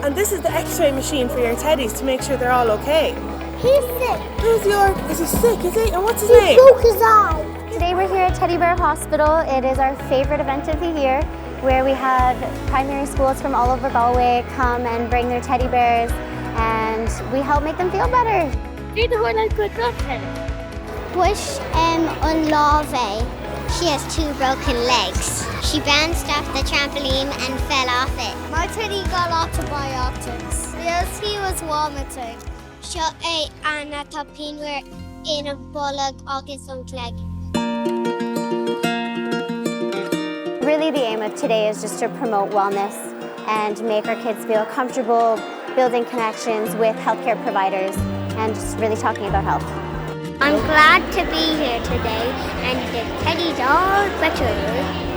And this is the x-ray machine for your teddies to make sure they're all okay. He's sick. Is he sick, is he? And what's his name? He broke his eye. Today we're here at Teddy Bear Hospital. It is our favorite event of the year, where we have primary schools from all over Galway come and bring their teddy bears, and we help make them feel better. Bush Unlave. She has 2 broken legs. She bounced off the trampoline and fell off it. My teddy got antibiotics. Yes, he was vomiting. She ate an tapin were in a bullock autism leg. Really, the aim of today is just to promote wellness and make our kids feel comfortable building connections with healthcare providers and just really talking about health. I'm glad to be here today and the teddy's all better.